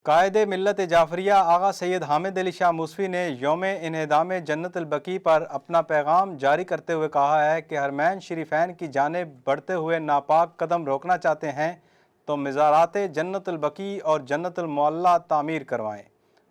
قائد ملت جعفریہ آغا سید حامد علی شاہ موسوی نے یوم انہدام جنت البقیع پر اپنا پیغام جاری کرتے ہوئے کہا ہے کہ حرمین شریفین کی جانب بڑھتے ہوئے ناپاک قدم روکنا چاہتے ہیں تو مزارات جنت البقیع اور جنت المعلیٰ تعمیر کروائیں،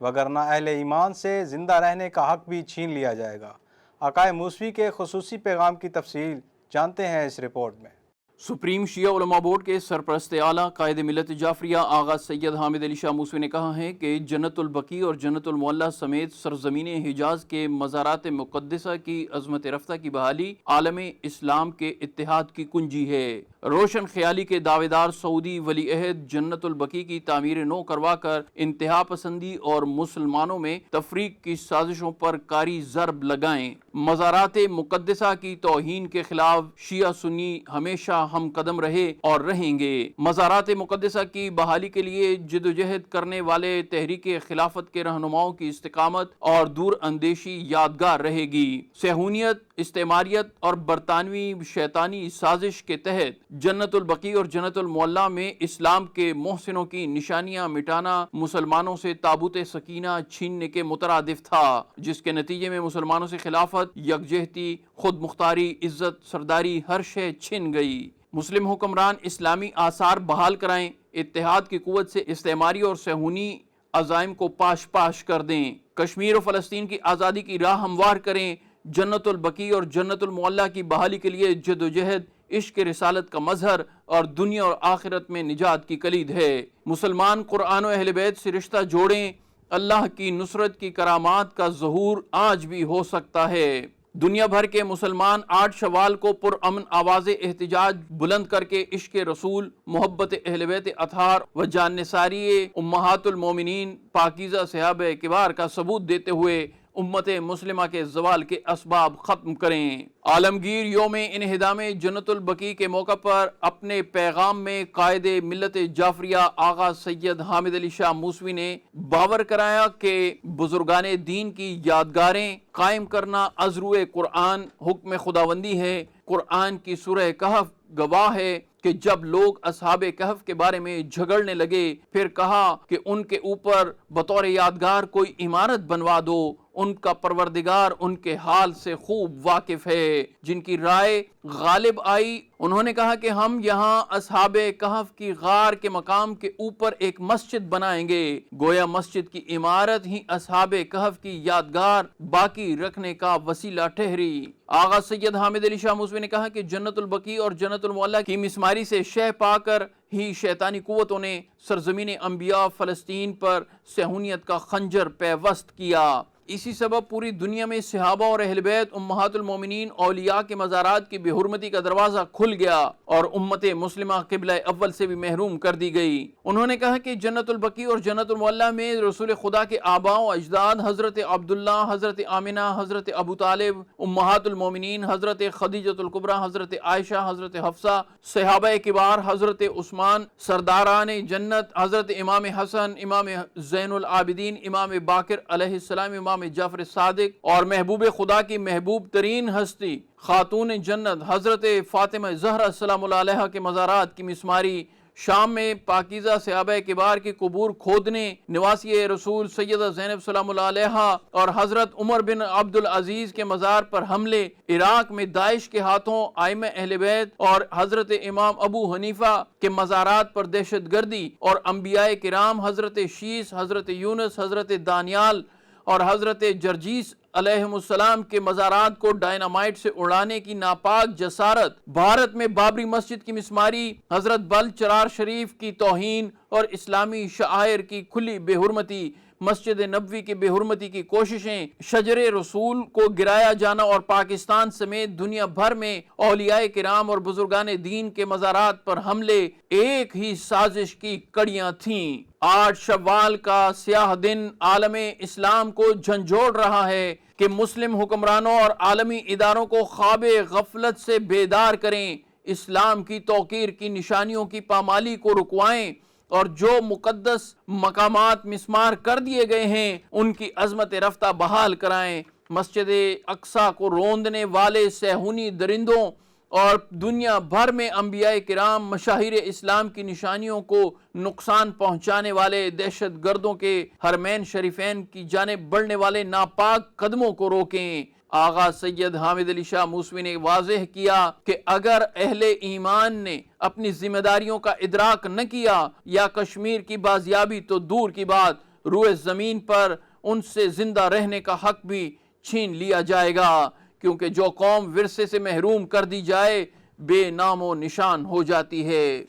وگرنہ اہل ایمان سے زندہ رہنے کا حق بھی چھین لیا جائے گا۔ آقائے موسوی کے خصوصی پیغام کی تفصیل جانتے ہیں اس رپورٹ میں۔ سپریم شیعہ علماء بورڈ کے سرپرست اعلیٰ قائد ملت جعفریہ آغا سید حامد علی شاہ موسوی نے کہا ہے کہ جنت البقیع اور جنت المعلیٰ سمیت سرزمین حجاز کے مزارات مقدسہ کی عظمت رفتہ کی بحالی عالم اسلام کے اتحاد کی کنجی ہے۔ روشن خیالی کے دعوے دار سعودی ولی عہد جنت البقیع کی تعمیر نو کروا کر انتہا پسندی اور مسلمانوں میں تفریق کی سازشوں پر کاری ضرب لگائیں۔ مزارات مقدسہ کی توہین کے خلاف شیعہ سنی ہمیشہ ہم قدم رہے اور رہیں گے۔ مزارات مقدسہ کی بحالی کے لیے جدوجہد کرنے والے تحریک خلافت کے رہنماؤں کی استقامت اور دور اندیشی یادگار رہے گی۔ صہیونیت، استعماریت اور برطانوی شیطانی سازش کے تحت جنت البقیع اور جنت المعلیٰ میں اسلام کے محسنوں کی نشانیاں مٹانا مسلمانوں سے تابوت سکینہ چھیننے کے مترادف تھا، جس کے نتیجے میں مسلمانوں سے خلافت، یکجہتی، خود مختاری، عزت، سرداری ہر شے چھن گئی۔ مسلم حکمران اسلامی آثار بحال کرائیں، اتحاد کی قوت سے استعماری اور صہیونی عزائم کو پاش پاش کر دیں، کشمیر و فلسطین کی آزادی کی راہ ہموار کریں۔ جنت البقیع اور جنت المعلیٰ کی بحالی کے لیے جدوجہد عشق رسالت کا مظہر اور دنیا اور آخرت میں نجات کی کلید ہے۔ مسلمان قرآن و اہل بیت سے رشتہ جوڑیں، اللہ کی نصرت کی کرامات کا ظہور آج بھی ہو سکتا ہے۔ دنیا بھر کے مسلمان 8 شوال کو پرامن آواز احتجاج بلند کر کے عشق رسول، محبت اہل بیت اطہار و جان نثاری امہات المومنین پاکیزہ صحابہ کبار کا ثبوت دیتے ہوئے امت مسلمہ کے زوال کے اسباب ختم کریں۔ عالمگیر یوم انہدام جنت البقیع کے موقع پر اپنے پیغام میں قائد ملت جعفریہ آغا سید حامد علی شاہ موسوی نے باور کرایا کہ بزرگان دین کی یادگاریں قائم کرنا ازرو قرآن حکم خداوندی ہے۔ قرآن کی سورہ کہف گواہ ہے کہ جب لوگ اصحاب کہف کے بارے میں جھگڑنے لگے، پھر کہا کہ ان کے اوپر بطور یادگار کوئی عمارت بنوا دو۔ ان کا پروردگار ان کے حال سے خوب واقف ہے۔ جن کی رائے غالب آئی، انہوں نے کہا کہ ہم یہاں اصحاب کہف کی غار کے مقام کے اوپر ایک مسجد بنائیں گے، گویا مسجد کی عمارت ہی اصحاب کہف کی یادگار باقی رکھنے کا وسیلہ ٹھہری۔ آغا سید حامد علی شاہ موسوی نے کہا کہ جنت البقیع اور جنت المعلیٰ کی مسماری سے شہ پا کر ہی شیطانی قوتوں نے سرزمین انبیاء فلسطین پر صہیونیت کا خنجر پیوست کیا۔ اسی سبب پوری دنیا میں صحابہ اور اہل بیت امہات المومنین اولیاء کے مزارات کی بے حرمتی کا دروازہ کھل گیا اور امت مسلمہ قبلہ اول سے بھی محروم کر دی گئی۔ انہوں نے کہا کہ جنت البقیع اور جنت المعلیٰ میں رسول خدا کے آباء و اجداد حضرت عبداللہ، حضرت آمنہ، حضرت ابو طالب، امہات المومنین حضرت خدیجۃ الکبریٰ، حضرت عائشہ، حضرت حفصہ، صحابہ کبار حضرت عثمان، سرداران جنت حضرت امام حسن، امام زین العابدین، امام باقر علیہ السلام، امام جعفر صادق اور محبوب خدا کی محبوب ترین ہستی خاتون جنت حضرت فاطمہ زہرا سلام اللہ علیہا کے مزارات کی مسماری، شام میں پاکیزہ صحابہ کبار کی قبور کھودنے، نواسی رسول سیدہ زینب سلام اللہ علیہا اور حضرت عمر بن عبد العزیز کے مزار پر حملے، عراق میں داعش کے ہاتھوں ائمہ اہل بیت اور حضرت امام ابو حنیفہ کے مزارات پر دہشت گردی اور انبیاء کرام حضرت شیس، حضرت یونس، حضرت دانیال اور حضرت جرجیس علیہم السلام کے مزارات کو ڈائنامائٹ سے اڑانے کی ناپاک جسارت، بھارت میں بابری مسجد کی مسماری، حضرت بل چرار شریف کی توہین اور اسلامی شعائر کی کھلی بے حرمتی، مسجد نبوی کی بے حرمتی کی کوششیں، شجر رسول کو گرایا جانا اور پاکستان سمیت دنیا بھر میں اولیاء کرام اور بزرگان دین کے مزارات پر حملے ایک ہی سازش کی کڑیاں تھیں۔ 8 شوال کا سیاہ دن عالم اسلام کو جھنجھوڑ رہا ہے کہ مسلم حکمرانوں اور عالمی اداروں کو خواب غفلت سے بیدار کریں، اسلام کی توقیر کی نشانیوں کی پامالی کو رکوائیں اور جو مقدس مقامات مسمار کر دیے گئے ہیں ان کی عظمت رفتہ بحال کرائیں۔ مسجد اقصی کو روندنے والے صہیونی درندوں اور دنیا بھر میں انبیاء کرام مشاہیر اسلام کی نشانیوں کو نقصان پہنچانے والے دہشت گردوں کے حرمین شریفین کی جانب بڑھنے والے ناپاک قدموں کو روکیں۔ آغا سید حامد علی شاہ موسوی نے واضح کیا کہ اگر اہل ایمان نے اپنی ذمہ داریوں کا ادراک نہ کیا یا کشمیر کی بازیابی تو دور کی بات، روئے زمین پر ان سے زندہ رہنے کا حق بھی چھین لیا جائے گا، کیونکہ جو قوم ورثے سے محروم کر دی جائے بے نام و نشان ہو جاتی ہے۔